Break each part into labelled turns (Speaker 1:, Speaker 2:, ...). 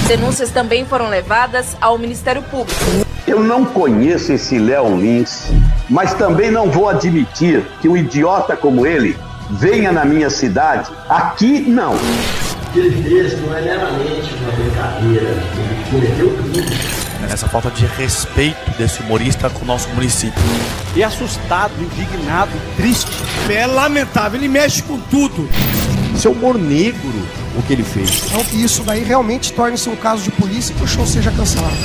Speaker 1: Denúncias também foram levadas ao Ministério Público.
Speaker 2: Eu não conheço esse Léo Lins, mas também não vou admitir que um idiota como ele venha na minha cidade. Aqui, não.
Speaker 3: O que ele fez não é meramente uma brincadeira, ele cometeu crime.
Speaker 4: Essa falta de respeito desse humorista com o nosso município.
Speaker 5: E assustado, indignado, triste. É lamentável, ele mexe com tudo.
Speaker 6: Isso é humor negro, o que ele fez.
Speaker 7: Então que isso daí realmente torne-se um caso de polícia e que o show seja cancelado.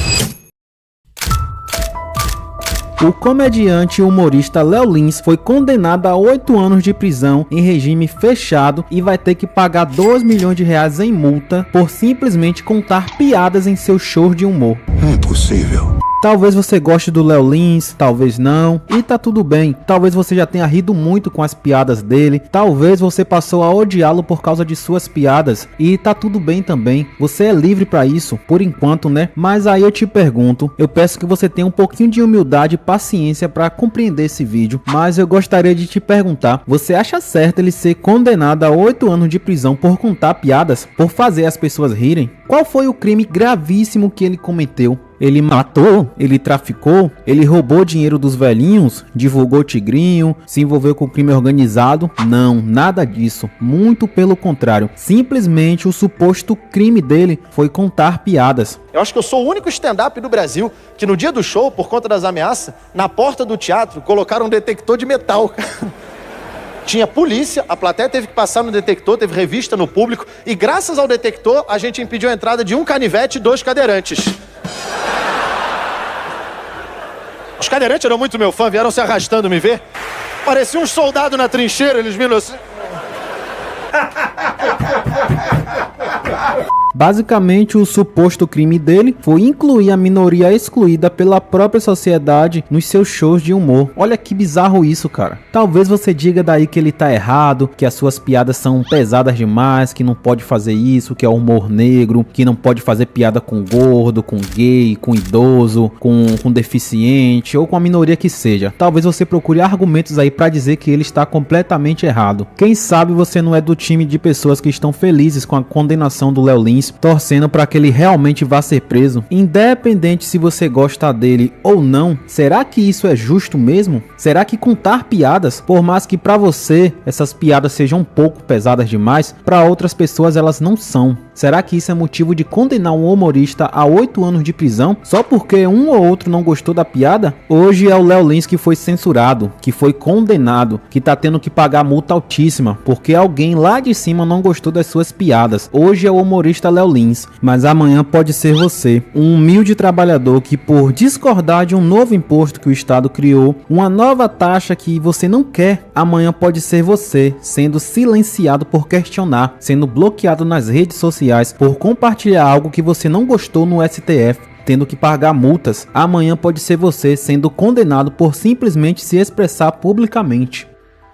Speaker 8: O comediante e humorista Léo Lins foi condenado a 8 anos de prisão em regime fechado e vai ter que pagar 2 milhões de reais em multa por simplesmente contar piadas em seus shows de humor.
Speaker 6: É impossível.
Speaker 8: Talvez você goste do Léo Lins, talvez não, e tá tudo bem. Talvez você já tenha rido muito com as piadas dele, talvez você passou a odiá-lo por causa de suas piadas, e tá tudo bem também. Você é livre pra isso, por enquanto, né? Mas aí eu te pergunto, eu peço que você tenha um pouquinho de humildade e paciência pra compreender esse vídeo, mas eu gostaria de te perguntar, você acha certo ele ser condenado a 8 anos de prisão por contar piadas, por fazer as pessoas rirem? Qual foi o crime gravíssimo que ele cometeu? Ele matou, ele traficou, ele roubou dinheiro dos velhinhos, divulgou tigrinho, se envolveu com crime organizado? Não, nada disso, muito pelo contrário. Simplesmente o suposto crime dele foi contar piadas.
Speaker 9: Eu acho que eu sou o único stand-up do Brasil que no dia do show, por conta das ameaças, na porta do teatro colocaram um detector de metal. Tinha polícia, a plateia teve que passar no detector, teve revista no público e graças ao detector a gente impediu a entrada de um canivete e 2 cadeirantes. Os cadeirantes eram muito meu fã, vieram se arrastando me ver. Parecia uns soldados na trincheira, eles vindo assim.
Speaker 8: Basicamente, o suposto crime dele foi incluir a minoria excluída pela própria sociedade nos seus shows de humor. Olha que bizarro isso, cara. Talvez você diga daí que ele tá errado, que as suas piadas são pesadas demais, que não pode fazer isso, que é humor negro, que não pode fazer piada com gordo, com gay, com idoso, com deficiente ou com a minoria que seja. Talvez você procure argumentos aí pra dizer que ele está completamente errado. Quem sabe você não é do time de pessoas que estão felizes com a condenação do Léo Lins, torcendo para que ele realmente vá ser preso. Independente se você gosta dele ou não, será que isso é justo mesmo? Será que contar piadas, por mais que para você essas piadas sejam um pouco pesadas demais, para outras pessoas elas não são? Será que isso é motivo de condenar um humorista a 8 anos de prisão só porque um ou outro não gostou da piada? Hoje é o Léo Lins que foi censurado, que foi condenado, que tá tendo que pagar multa altíssima porque alguém lá de cima não gostou das suas piadas. Hoje é o humorista Léo Lins, mas amanhã pode ser você, um humilde trabalhador que por discordar de um novo imposto que o Estado criou, uma nova taxa que você não quer, amanhã pode ser você, sendo silenciado por questionar, sendo bloqueado nas redes sociais por compartilhar algo que você não gostou no STF, tendo que pagar multas. Amanhã pode ser você sendo condenado por simplesmente se expressar publicamente.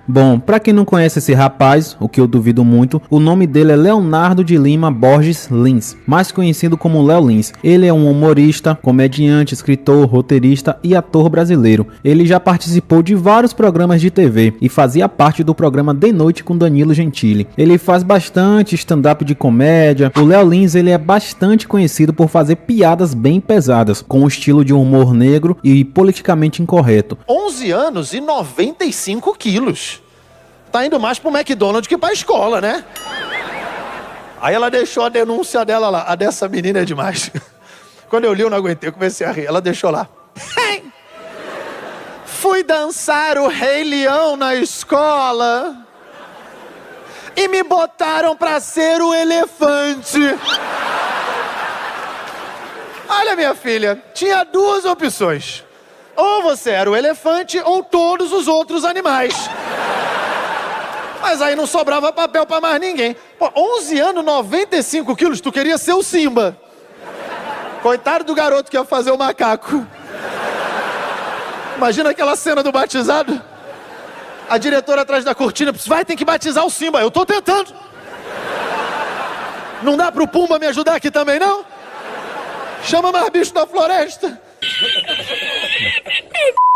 Speaker 8: Bom, pra quem não conhece esse rapaz, o que eu duvido muito, o nome dele é Leonardo de Lima Borges Lins, mais conhecido como Léo Lins. Ele é um humorista, comediante, escritor, roteirista e ator brasileiro. Ele já participou de vários programas de TV e fazia parte do programa De Noite com Danilo Gentili. Ele faz bastante stand-up de comédia. O Léo Lins ele é bastante conhecido por fazer piadas bem pesadas, com um estilo de humor negro e politicamente incorreto.
Speaker 9: 11 anos e 95 quilos. Tá indo mais pro McDonald's que pra escola, né? Aí ela deixou a denúncia dela lá. A dessa menina é demais. Quando eu li, eu não aguentei, eu comecei a rir. Ela deixou lá. Fui dançar o Rei Leão na escola e me botaram pra ser o elefante. Olha, minha filha, tinha 2 opções. Ou você era o elefante ou todos os outros animais. Mas aí não sobrava papel pra mais ninguém. Pô, 11 anos, 95 quilos, tu queria ser o Simba. Coitado do garoto que ia fazer o macaco. Imagina aquela cena do batizado. A diretora atrás da cortina, vai, tem que batizar o Simba. Eu tô tentando. Não dá pro Pumba me ajudar aqui também, não? Chama mais bicho da floresta.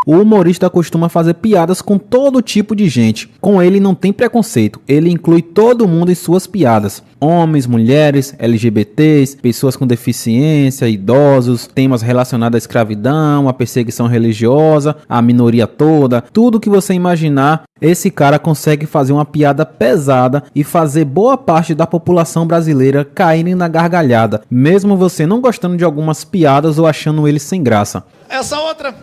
Speaker 8: O humorista costuma fazer piadas com todo tipo de gente. Com ele não tem preconceito, ele inclui todo mundo em suas piadas. homens, mulheres, LGBTs, pessoas com deficiência, idosos, temas relacionados à escravidão, à perseguição religiosa, à minoria toda, tudo que você imaginar. Esse cara consegue fazer uma piada pesada e fazer boa parte da população brasileira caírem na gargalhada, mesmo você não gostando de algumas piadas ou achando ele sem graça.
Speaker 9: Essa outra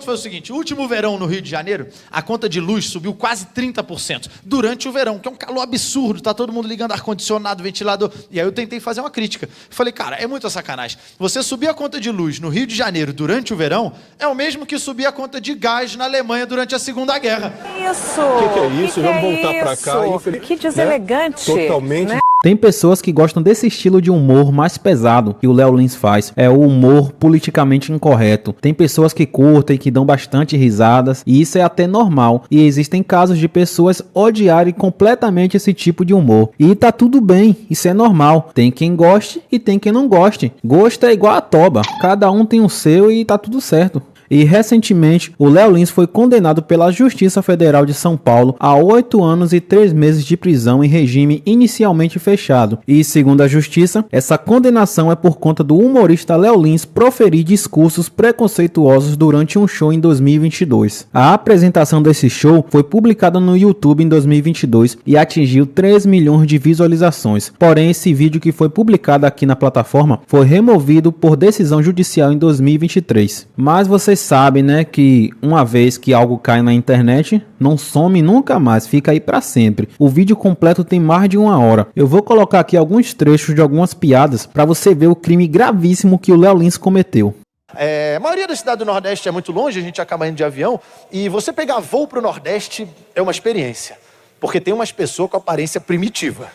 Speaker 9: foi o seguinte: o último verão no Rio de Janeiro, a conta de luz subiu quase 30% durante o verão, que é um calor absurdo, tá todo mundo ligando ar-condicionado, ventilador. E aí eu tentei fazer uma crítica. Falei, cara, é muita sacanagem. Você subir a conta de luz no Rio de Janeiro durante o verão é o mesmo que subir a conta de gás na Alemanha durante a Segunda Guerra.
Speaker 10: Isso!
Speaker 6: O que é isso? Vamos voltar pra cá.
Speaker 10: Que deselegante.
Speaker 6: Né? Totalmente.
Speaker 10: Né?
Speaker 8: Tem pessoas que gostam desse estilo de humor mais pesado que o Léo Lins faz. É o humor politicamente incorreto. Tem pessoas que curtem, que dão bastante risadas, e isso é até normal. E existem casos de pessoas odiarem completamente esse tipo de humor. E tá tudo bem, isso é normal. Tem quem goste e tem quem não goste. Gosto é igual a toba. Cada um tem o seu e tá tudo certo. E recentemente, o Léo Lins foi condenado pela Justiça Federal de São Paulo a 8 anos e 3 meses de prisão em regime inicialmente fechado. E segundo a Justiça, essa condenação é por conta do humorista Léo Lins proferir discursos preconceituosos durante um show em 2022. A apresentação desse show foi publicada no YouTube em 2022 e atingiu 3 milhões de visualizações. Porém, esse vídeo que foi publicado aqui na plataforma foi removido por decisão judicial em 2023. Mas vocês sabem, né, que uma vez que algo cai na internet, não some nunca mais, fica aí pra sempre. O vídeo completo tem mais de 1 hora. Eu vou colocar aqui alguns trechos de algumas piadas pra você ver o crime gravíssimo que o Léo Lins cometeu.
Speaker 9: A maioria da cidade do Nordeste é muito longe, a gente acaba indo de avião, e você pegar voo pro Nordeste é uma experiência, porque tem umas pessoas com aparência primitiva.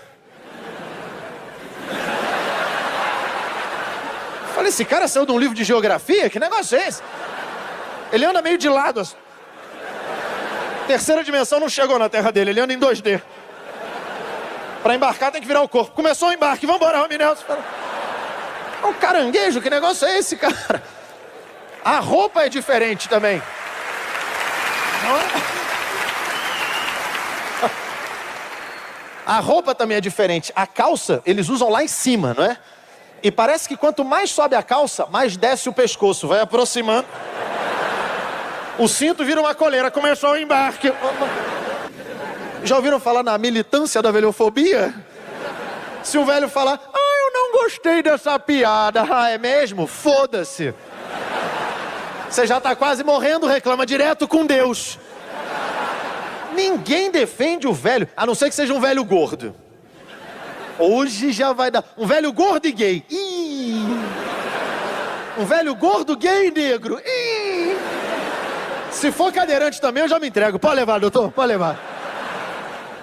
Speaker 9: Falei, esse cara saiu de um livro de geografia? Que negócio é esse? Ele anda meio de lado. Terceira dimensão não chegou na terra dele, ele anda em 2D. Pra embarcar tem que virar o corpo. Começou o embarque, vambora, Raminelson. É um caranguejo, que negócio é esse, cara? A roupa é diferente também. Não é? A roupa também é diferente. A calça, eles usam lá em cima, não é? E parece que quanto mais sobe a calça, mais desce o pescoço. Vai aproximando. O cinto vira uma coleira. Começou o embarque. Já ouviram falar na militância da velhofobia? Se o velho falar, eu não gostei dessa piada. É mesmo? Foda-se. Você já tá quase morrendo, reclama direto com Deus. Ninguém defende o velho, a não ser que seja um velho gordo. Hoje já vai dar. Um velho gordo e gay. Um velho gordo, gay e negro. Se for cadeirante também, eu já me entrego. Pode levar, doutor, pode levar.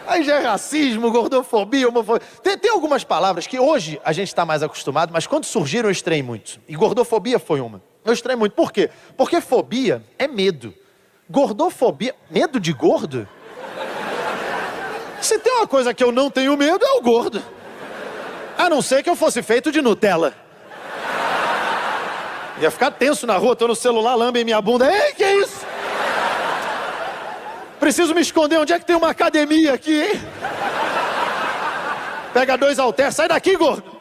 Speaker 9: Aí já é racismo, gordofobia, homofobia. Tem algumas palavras que hoje a gente está mais acostumado, mas quando surgiram eu estranhei muito. E gordofobia foi uma. Eu estranhei muito. Por quê? Porque fobia é medo. Gordofobia, medo de gordo? Se tem uma coisa que eu não tenho medo, é o gordo. A não ser que eu fosse feito de Nutella. Ia ficar tenso na rua, tô no celular, lambem minha bunda. Ei, que isso? Preciso me esconder, onde é que tem uma academia aqui, hein? Pega 2 halteres, sai daqui, gordo.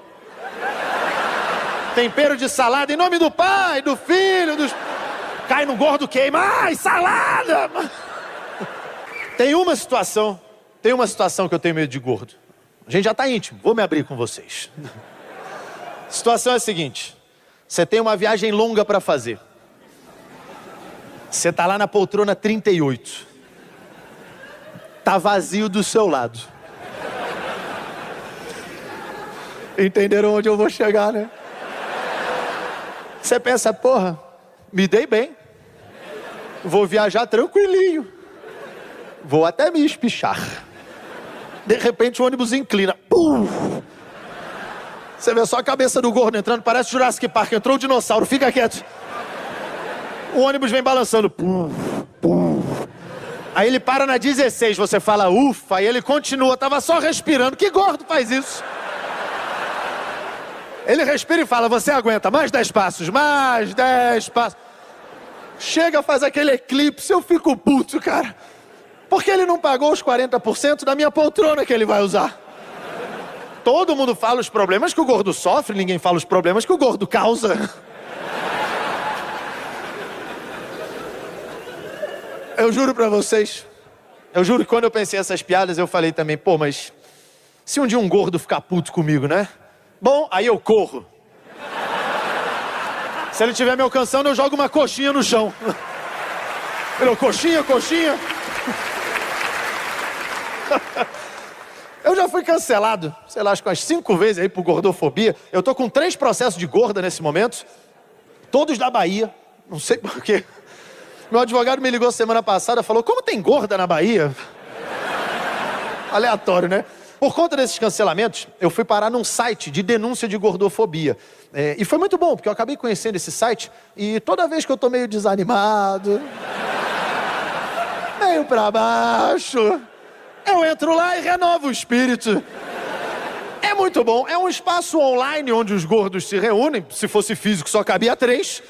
Speaker 9: Tempero de salada, em nome do Pai, do Filho, dos... Cai no gordo, queima. Ai, salada! Tem uma situação que eu tenho medo de gordo. A gente já tá íntimo, vou me abrir com vocês. A situação é a seguinte. Você tem uma viagem longa para fazer. Você tá lá na poltrona 38. Tá vazio do seu lado. Entenderam onde eu vou chegar, né? Você pensa, porra, me dei bem. Vou viajar tranquilinho. Vou até me espichar. De repente o ônibus inclina. Pum! Você vê só a cabeça do gordo entrando, parece Jurassic Park. Entrou o dinossauro, fica quieto. O ônibus vem balançando. Pum, pum. Aí ele para na 16, você fala, ufa, e ele continua, tava só respirando. Que gordo faz isso? Ele respira e fala, você aguenta, mais 10 passos, mais 10 passos. Chega, faz aquele eclipse, eu fico puto, cara. Porque ele não pagou os 40% da minha poltrona que ele vai usar. Todo mundo fala os problemas que o gordo sofre, ninguém fala os problemas que o gordo causa. Eu juro pra vocês, eu juro que quando eu pensei essas piadas, eu falei também, pô, mas se um dia um gordo ficar puto comigo, né? Bom, aí eu corro. Se ele estiver me alcançando, eu jogo uma coxinha no chão. Ele, coxinha, coxinha. Eu já fui cancelado, sei lá, acho que umas 5 vezes aí por gordofobia. Eu tô com 3 processos de gorda nesse momento, todos da Bahia, não sei porquê. Meu advogado me ligou semana passada, falou, como tem gorda na Bahia? Aleatório, né? Por conta desses cancelamentos, eu fui parar num site de denúncia de gordofobia. E foi muito bom, porque eu acabei conhecendo esse site e toda vez que eu tô meio desanimado, meio pra baixo, eu entro lá e renovo o espírito. É muito bom, é um espaço online onde os gordos se reúnem. Se fosse físico só cabia 3.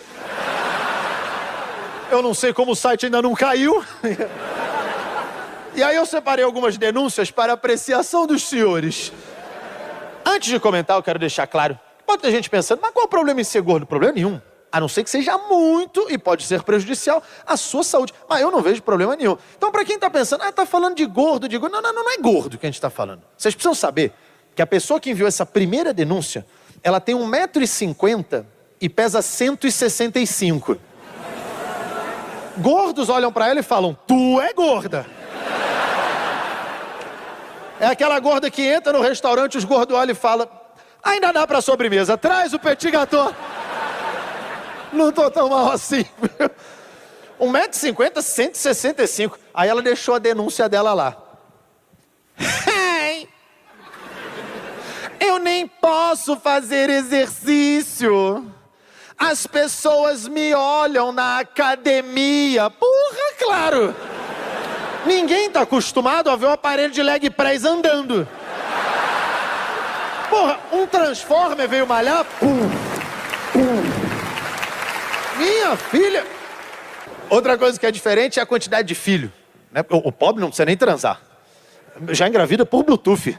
Speaker 9: Eu não sei como o site ainda não caiu. E aí eu separei algumas denúncias para apreciação dos senhores. Antes de comentar, eu quero deixar claro, pode ter gente pensando, mas qual é o problema em ser gordo? Problema nenhum. A não ser que seja muito e pode ser prejudicial à sua saúde. Mas eu não vejo problema nenhum. Então, para quem tá pensando, tá falando de gordo, de gordo. Não é gordo que a gente tá falando. Vocês precisam saber que a pessoa que enviou essa primeira denúncia, ela tem 1,50 m e pesa 165. Gordos olham pra ela e falam, tu é gorda. É aquela gorda que entra no restaurante, os gordos olham e falam, ainda dá pra sobremesa, traz o petit gâteau. Não tô tão mal assim. 1,50 m, 165. Aí ela deixou a denúncia dela lá. Hey, eu nem posso fazer exercício. As pessoas me olham na academia. Porra, claro. Ninguém tá acostumado a ver o aparelho de leg press andando. Porra, um Transformer veio malhar. Pum, pum. Minha filha. Outra coisa que é diferente é a quantidade de filho. Né? O pobre não precisa nem transar. Já engravida por Bluetooth.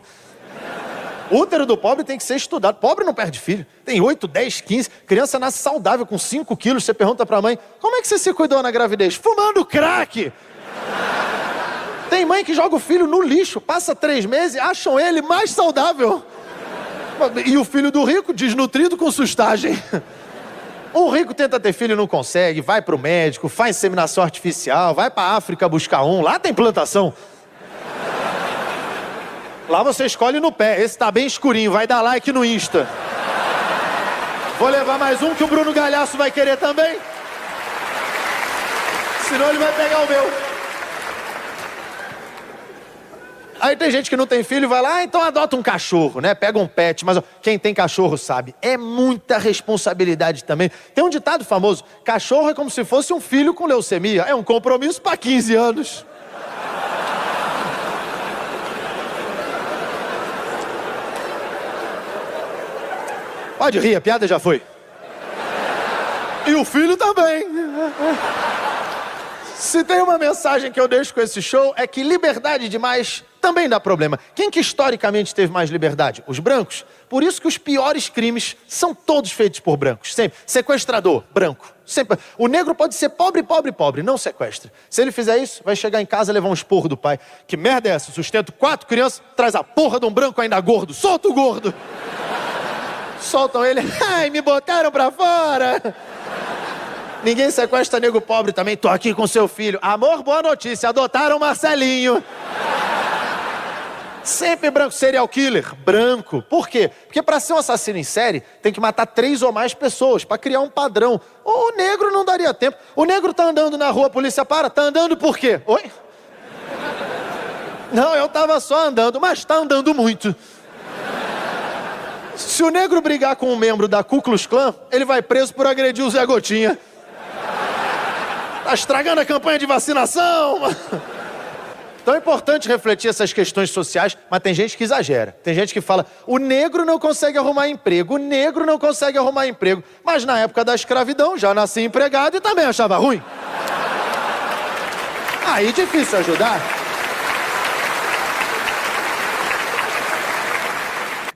Speaker 9: O útero do pobre tem que ser estudado. Pobre não perde filho. Tem 8, 10, 15. Criança nasce saudável com 5 quilos. Você pergunta pra mãe, como é que você se cuidou na gravidez? Fumando crack. Tem mãe que joga o filho no lixo. Passa 3 meses, acham ele mais saudável. E o filho do rico, desnutrido com sustagem. O rico tenta ter filho e não consegue. Vai pro médico, faz inseminação artificial. Vai pra África buscar um. Lá tem plantação. Lá você escolhe no pé. Esse tá bem escurinho, vai dar like no Insta. Vou levar mais um que o Bruno Galhaço vai querer também. Senão ele vai pegar o meu. Aí tem gente que não tem filho e vai lá, então adota um cachorro, né? Pega um pet, mas ó, quem tem cachorro sabe. É muita responsabilidade também. Tem um ditado famoso, cachorro é como se fosse um filho com leucemia. É um compromisso para 15 anos. Pode rir, a piada já foi. E o filho também. Se tem uma mensagem que eu deixo com esse show, é que liberdade demais também dá problema. Quem que historicamente teve mais liberdade? Os brancos. Por isso que os piores crimes são todos feitos por brancos. Sempre. Sequestrador, branco. Sempre. O negro pode ser pobre, pobre, pobre. Não sequestra. Se ele fizer isso, vai chegar em casa e levar um esporro do pai. Que merda é essa? Sustento 4 crianças, traz a porra de um branco ainda gordo. Solta o gordo. Soltam ele. Ai, me botaram pra fora. Ninguém sequestra nego pobre também. Tô aqui com seu filho. Amor, boa notícia. Adotaram Marcelinho. Sempre branco. Serial killer. Branco. Por quê? Porque pra ser um assassino em série, tem que matar 3 ou mais pessoas, pra criar um padrão. O negro não daria tempo. O negro tá andando na rua, a polícia para. Tá andando por quê? Oi? Não, eu tava só andando, mas tá andando muito. Se o negro brigar com um membro da Ku Klux Klan, ele vai preso por agredir o Zé Gotinha. Tá estragando a campanha de vacinação. Então é importante refletir essas questões sociais, mas tem gente que exagera. Tem gente que fala, o negro não consegue arrumar emprego, o negro não consegue arrumar emprego. Mas na época da escravidão já nasci empregado e também achava ruim. Aí difícil ajudar.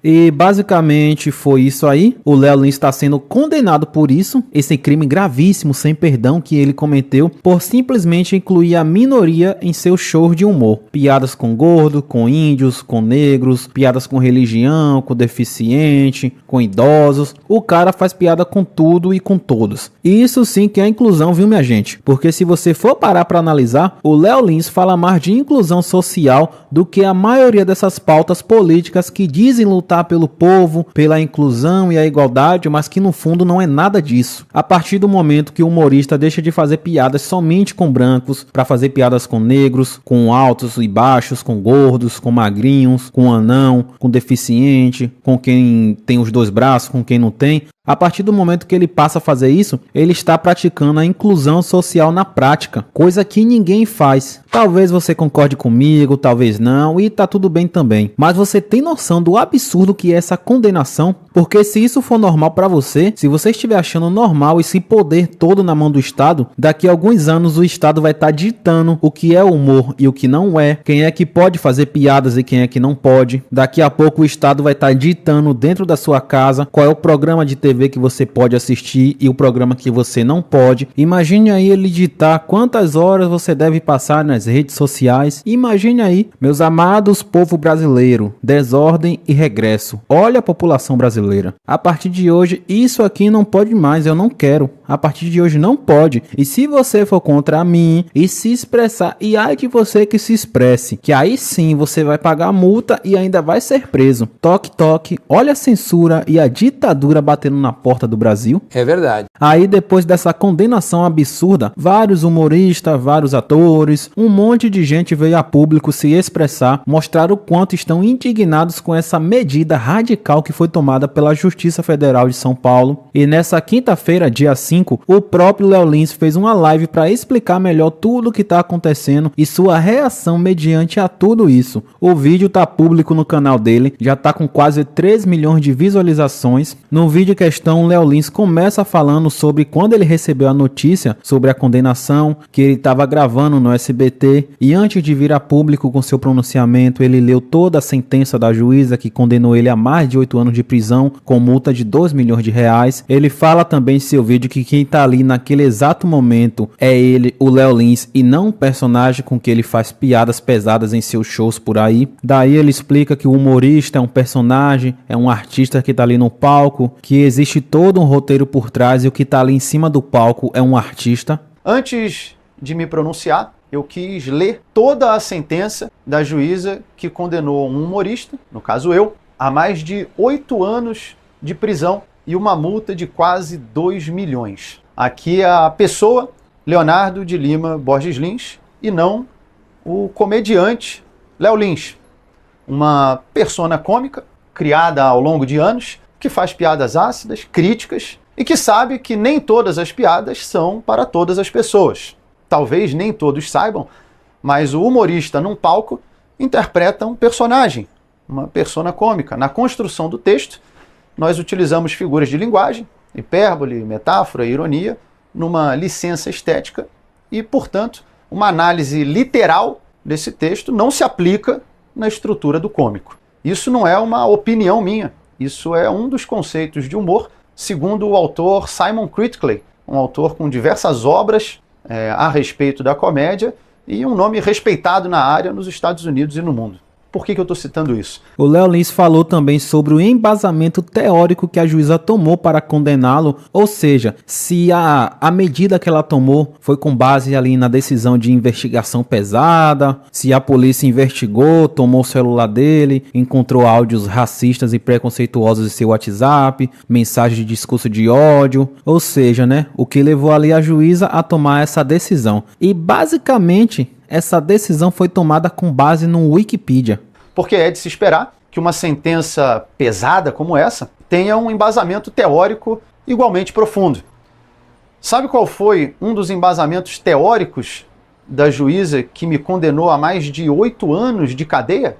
Speaker 8: E basicamente foi isso aí. O Léo Lins está sendo condenado por isso, esse crime gravíssimo, sem perdão, que ele cometeu por simplesmente incluir a minoria em seus shows de humor. Piadas com gordo, com índios, com negros, piadas com religião, com deficiente, com idosos. O cara faz piada com tudo e com todos. E isso sim que é inclusão, viu, minha gente? Porque se você for parar para analisar, o Léo Lins fala mais de inclusão social do que a maioria dessas pautas políticas que dizem lutar pelo povo, pela inclusão e a igualdade, mas que no fundo não é nada disso. A partir do momento que o humorista deixa de fazer piadas somente com brancos, para fazer piadas com negros, com altos e baixos, com gordos, com magrinhos, com anão, com deficiente, com quem tem os dois braços, com quem não tem, a partir do momento que ele passa a fazer isso, ele está praticando a inclusão social na prática, coisa que ninguém faz. Talvez você concorde comigo, talvez não, e tá tudo bem também. Mas você tem noção do absurdo que é essa condenação? Porque se isso for normal pra você, se você estiver achando normal esse poder todo na mão do Estado, daqui a alguns anos o Estado vai estar ditando o que é humor e o que não é, quem é que pode fazer piadas e quem é que não pode. Daqui a pouco o Estado vai estar ditando dentro da sua casa qual é o programa de TV que você pode assistir e o programa que você não pode. Imagine aí ele ditar quantas horas você deve passar nas redes sociais. Imagine aí, meus amados povo brasileiro, desordem e regresso. Olha a população brasileira. A partir de hoje, isso aqui não pode mais, eu não quero. A partir de hoje não pode. E se você for contra mim e se expressar, e ai de você que se expresse, que aí sim você vai pagar multa e ainda vai ser preso. Toque, toque, olha a censura e a ditadura batendo na porta do Brasil.
Speaker 11: É verdade.
Speaker 8: Aí depois dessa condenação absurda, vários humoristas, vários atores, um monte de gente veio a público se expressar, mostrar o quanto estão indignados com essa medida radical que foi tomada pela Justiça Federal de São Paulo. E nessa quinta-feira, dia 5, o próprio Léo Lins fez uma live para explicar melhor tudo o que está acontecendo e sua reação mediante a tudo isso. O vídeo tá público no canal dele, já tá com quase 3 milhões de visualizações. No vídeo questão, Léo Lins começa falando sobre quando ele recebeu a notícia sobre a condenação, que ele estava gravando no SBT, e antes de vir a público com seu pronunciamento, ele leu toda a sentença da juíza que condenou ele a mais de 8 anos de prisão, com multa de 2 milhões de reais. Ele fala também em seu vídeo que quem tá ali naquele exato momento é ele, o Léo Lins, e não um personagem com que ele faz piadas pesadas em seus shows por aí. Daí ele explica que o humorista é um personagem, é um artista que tá ali no palco, que existe todo um roteiro por trás e o que tá ali em cima do palco é um artista.
Speaker 12: Antes de me pronunciar, eu quis ler toda a sentença da juíza que condenou um humorista, no caso eu, a mais de 8 anos de prisão e uma multa de quase 2 milhões. Aqui é a pessoa, Leonardo de Lima Borges Lins, e não o comediante Léo Lins, uma persona cômica criada ao longo de anos, que faz piadas ácidas, críticas, e que sabe que nem todas as piadas são para todas as pessoas. Talvez nem todos saibam, mas o humorista num palco interpreta um personagem, uma persona cômica. Na construção do texto, nós utilizamos figuras de linguagem, hipérbole, metáfora, ironia, numa licença estética e, portanto, uma análise literal desse texto não se aplica na estrutura do cômico. Isso não é uma opinião minha, isso é um dos conceitos de humor, segundo o autor Simon Critickley, um autor com diversas obras a respeito da comédia e um nome respeitado na área nos Estados Unidos e no mundo. Por que eu estou citando isso?
Speaker 8: O Léo Lins falou também sobre o embasamento teórico que a juíza tomou para condená-lo, ou seja, se a medida que ela tomou foi com base ali na decisão de investigação pesada, se a polícia investigou, tomou o celular dele, encontrou áudios racistas e preconceituosos em seu WhatsApp, mensagens de discurso de ódio, ou seja, né, o que levou ali a juíza a tomar essa decisão. E basicamente essa decisão foi tomada com base no Wikipedia.
Speaker 12: Porque é de se esperar que uma sentença pesada como essa tenha um embasamento teórico igualmente profundo. Sabe qual foi um dos embasamentos teóricos da juíza que me condenou a mais de 8 anos de cadeia?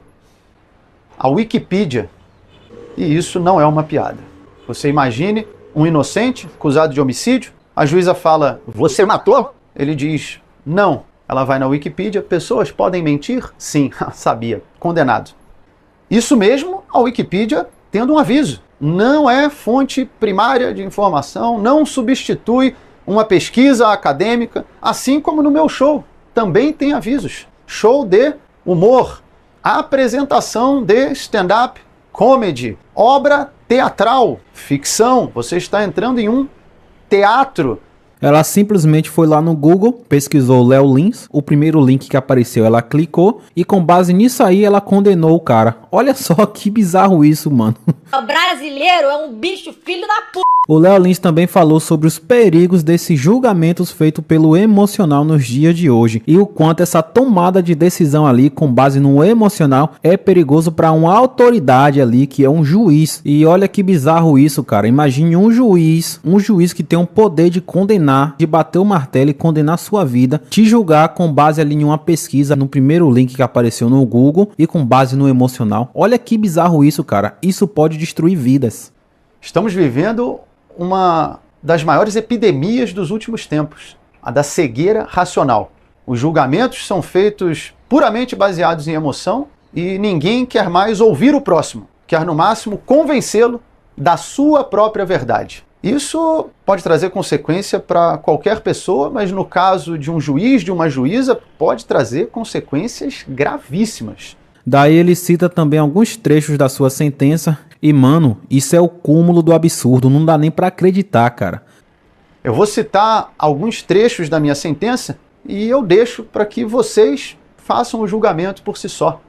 Speaker 12: A Wikipedia. E isso não é uma piada. Você imagine um inocente acusado de homicídio, a juíza fala, "Você matou?" Ele diz, "Não." Ela vai na Wikipedia, pessoas podem mentir? Sim, sabia, condenado. Isso mesmo, a Wikipedia tendo um aviso. Não é fonte primária de informação, não substitui uma pesquisa acadêmica, assim como no meu show. Também tem avisos. Show de humor, apresentação de stand-up, comedy, obra teatral, ficção. Você está entrando em um teatro.
Speaker 8: Ela simplesmente foi lá no Google, pesquisou Léo Lins, o primeiro link que apareceu ela clicou e com base nisso aí ela condenou o cara. Olha só que bizarro isso, mano.
Speaker 11: O brasileiro é um bicho filho da p***.
Speaker 8: O Léo Lins também falou sobre os perigos desses julgamentos feitos pelo emocional nos dias de hoje e o quanto essa tomada de decisão ali com base no emocional é perigoso para uma autoridade ali que é um juiz. E olha que bizarro isso, cara. Imagine um juiz que tem um poder de condenar, de bater o martelo e condenar sua vida, te julgar com base ali em uma pesquisa no primeiro link que apareceu no Google e com base no emocional. Olha que bizarro isso, cara. Isso pode destruir vidas.
Speaker 12: Estamos vivendo uma das maiores epidemias dos últimos tempos, a da cegueira racional. Os julgamentos são feitos puramente baseados em emoção e ninguém quer mais ouvir o próximo, quer no máximo convencê-lo da sua própria verdade. Isso pode trazer consequência para qualquer pessoa, mas no caso de um juiz, de uma juíza, pode trazer consequências gravíssimas.
Speaker 8: Daí ele cita também alguns trechos da sua sentença. E, mano, isso é o cúmulo do absurdo, não dá nem pra acreditar, cara.
Speaker 12: Eu vou citar alguns trechos da minha sentença e eu deixo para que vocês façam o julgamento por si só.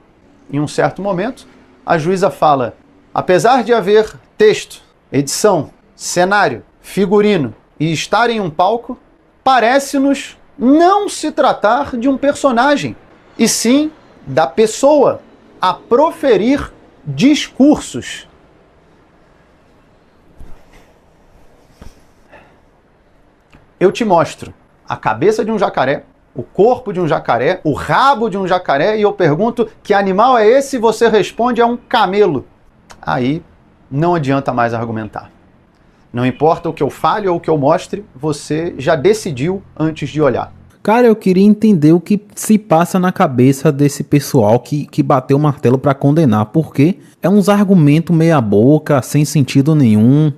Speaker 12: Em um certo momento, a juíza fala: apesar de haver texto, edição, cenário, figurino e estar em um palco, parece-nos não se tratar de um personagem, e sim da pessoa a proferir discursos. Eu te mostro a cabeça de um jacaré, o corpo de um jacaré, o rabo de um jacaré e eu pergunto que animal é esse e você responde é um camelo. Aí não adianta mais argumentar. Não importa o que eu fale ou o que eu mostre, você já decidiu antes de olhar.
Speaker 8: Cara, eu queria entender o que se passa na cabeça desse pessoal que bateu o martelo pra condenar, porque é uns argumentos meia boca, sem sentido nenhum.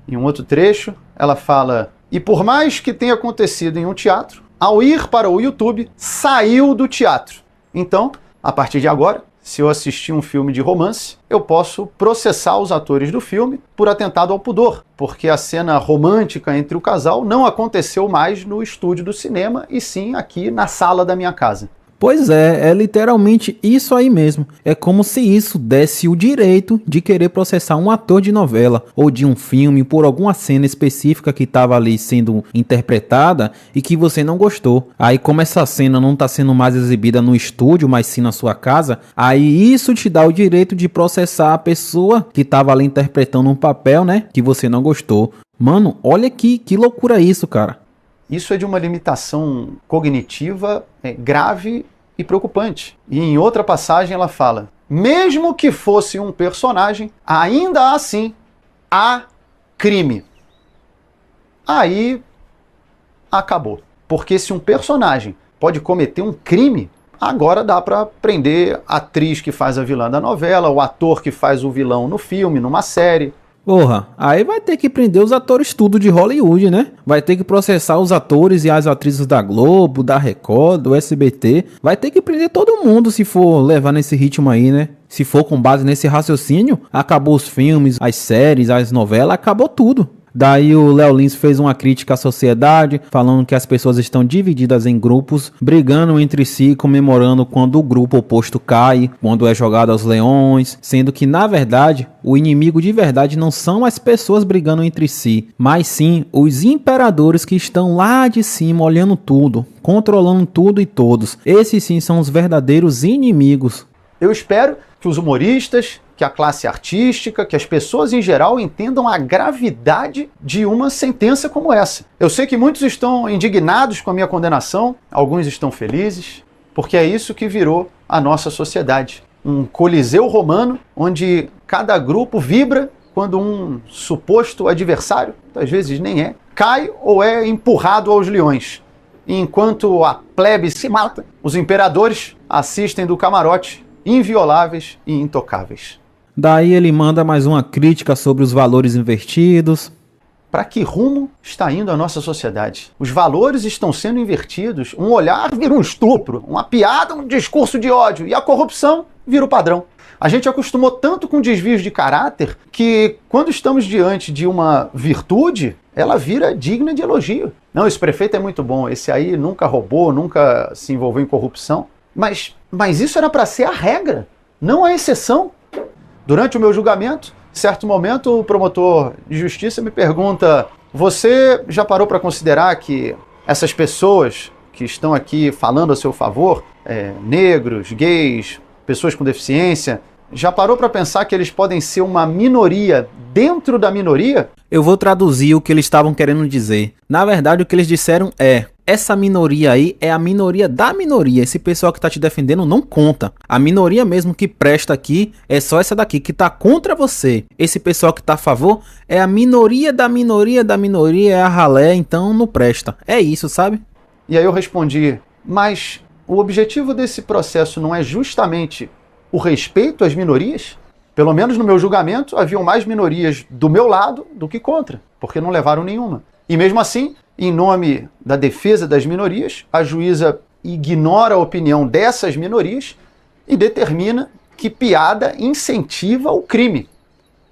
Speaker 12: Em um outro trecho, ela fala: e por mais que tenha acontecido em um teatro, ao ir para o YouTube, saiu do teatro. Então, a partir de agora, se eu assistir um filme de romance, eu posso processar os atores do filme por atentado ao pudor, porque a cena romântica entre o casal não aconteceu mais no estúdio do cinema, e sim aqui na sala da minha casa.
Speaker 8: Pois é literalmente isso aí mesmo. É como se isso desse o direito de querer processar um ator de novela ou de um filme por alguma cena específica que estava ali sendo interpretada e que você não gostou. Aí como essa cena não está sendo mais exibida no estúdio, mas sim na sua casa, aí isso te dá o direito de processar a pessoa que estava ali interpretando um papel, né, que você não gostou. Mano, olha que loucura isso, cara.
Speaker 12: Isso é de uma limitação cognitiva grave e preocupante. E em outra passagem ela fala: mesmo que fosse um personagem, ainda assim há crime. Aí acabou. Porque se um personagem pode cometer um crime, agora dá para prender a atriz que faz a vilã da novela, o ator que faz o vilão no filme, numa série.
Speaker 8: Porra, aí vai ter que prender os atores tudo de Hollywood, né? Vai ter que processar os atores e as atrizes da Globo, da Record, do SBT. Vai ter que prender todo mundo se for levar nesse ritmo aí, né? Se for com base nesse raciocínio, acabou os filmes, as séries, as novelas, acabou tudo. Daí o Léo Lins fez uma crítica à sociedade, falando que as pessoas estão divididas em grupos, brigando entre si, comemorando quando o grupo oposto cai, quando é jogado aos leões, sendo que, na verdade, o inimigo de verdade não são as pessoas brigando entre si, mas sim os imperadores que estão lá de cima olhando tudo, controlando tudo e todos. Esses sim são os verdadeiros inimigos.
Speaker 12: Eu espero que os humoristas, que a classe artística, que as pessoas em geral entendam a gravidade de uma sentença como essa. Eu sei que muitos estão indignados com a minha condenação, alguns estão felizes, porque é isso que virou a nossa sociedade. Um coliseu romano onde cada grupo vibra quando um suposto adversário, às vezes nem é, cai ou é empurrado aos leões. E enquanto a plebe se mata, os imperadores assistem do camarote, invioláveis e intocáveis.
Speaker 8: Daí ele manda mais uma crítica sobre os valores invertidos.
Speaker 12: Para que rumo está indo a nossa sociedade? Os valores estão sendo invertidos, um olhar vira um estupro, uma piada, um discurso de ódio, e a corrupção vira o padrão. A gente acostumou tanto com desvios de caráter que, quando estamos diante de uma virtude, ela vira digna de elogio. Não, esse prefeito é muito bom, esse aí nunca roubou, nunca se envolveu em corrupção. Mas isso era para ser a regra, não a exceção. Durante o meu julgamento, em certo momento, o promotor de justiça me pergunta: você já parou para considerar que essas pessoas que estão aqui falando a seu favor, negros, gays, pessoas com deficiência, já parou para pensar que eles podem ser uma minoria dentro da minoria?
Speaker 8: Eu vou traduzir o que eles estavam querendo dizer. Na verdade, o que eles disseram é: essa minoria aí é a minoria da minoria. Esse pessoal que tá te defendendo não conta. A minoria mesmo que presta aqui é só essa daqui que tá contra você. Esse pessoal que tá a favor é a minoria da minoria da minoria, é a ralé, então não presta. É isso, sabe?
Speaker 12: E aí eu respondi: mas o objetivo desse processo não é justamente o respeito às minorias? Pelo menos no meu julgamento, haviam mais minorias do meu lado do que contra, porque não levaram nenhuma. E mesmo assim, em nome da defesa das minorias, a juíza ignora a opinião dessas minorias e determina que piada incentiva o crime,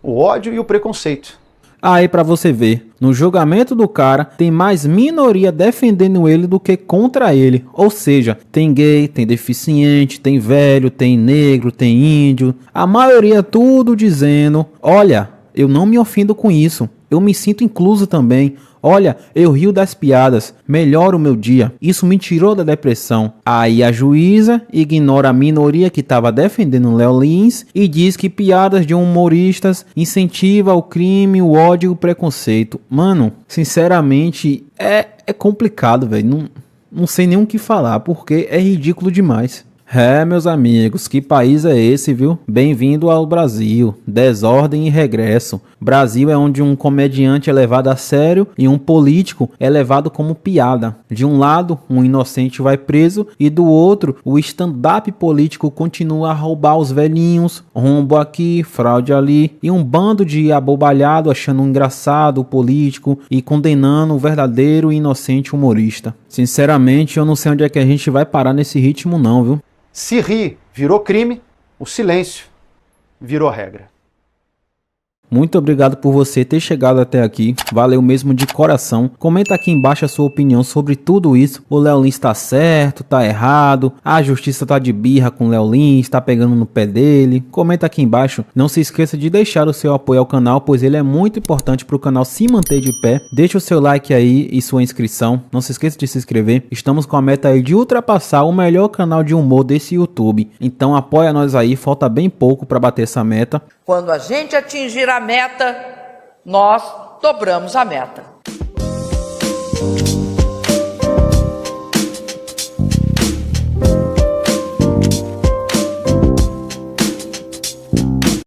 Speaker 12: o ódio e o preconceito.
Speaker 8: Aí pra você ver, no julgamento do cara tem mais minoria defendendo ele do que contra ele. Ou seja, tem gay, tem deficiente, tem velho, tem negro, tem índio. A maioria tudo dizendo: olha, eu não me ofendo com isso, eu me sinto incluso também. Olha, eu rio das piadas, melhora o meu dia. Isso me tirou da depressão. Aí a juíza ignora a minoria que estava defendendo Léo Lins e diz que piadas de humoristas incentivam o crime, o ódio e o preconceito. Mano, sinceramente, é complicado, velho. Não sei nem o que falar, porque é ridículo demais. Meus amigos, que país é esse, viu? Bem-vindo ao Brasil. Desordem e regresso. Brasil é onde um comediante é levado a sério e um político é levado como piada. De um lado, um inocente vai preso e do outro, o stand-up político continua a roubar os velhinhos, rombo aqui, fraude ali, e um bando de abobalhado achando engraçado o político e condenando o verdadeiro e inocente humorista. Sinceramente, eu não sei onde é que a gente vai parar nesse ritmo não, viu?
Speaker 12: Se rir virou crime, o silêncio virou regra.
Speaker 8: Muito obrigado por você ter chegado até aqui, valeu mesmo de coração. Comenta aqui embaixo a sua opinião sobre tudo isso. O Léo Lins tá certo, tá errado, a justiça tá de birra com o Léo Lins, tá pegando no pé dele. Comenta aqui embaixo. Não se esqueça de deixar o seu apoio ao canal, pois ele é muito importante para o canal se manter de pé. Deixa o seu like aí e sua inscrição. Não se esqueça de se inscrever. Estamos com a meta aí de ultrapassar o melhor canal de humor desse YouTube. Então apoia nós aí, falta bem pouco para bater essa meta.
Speaker 13: Quando a gente atingir a meta, nós dobramos a meta.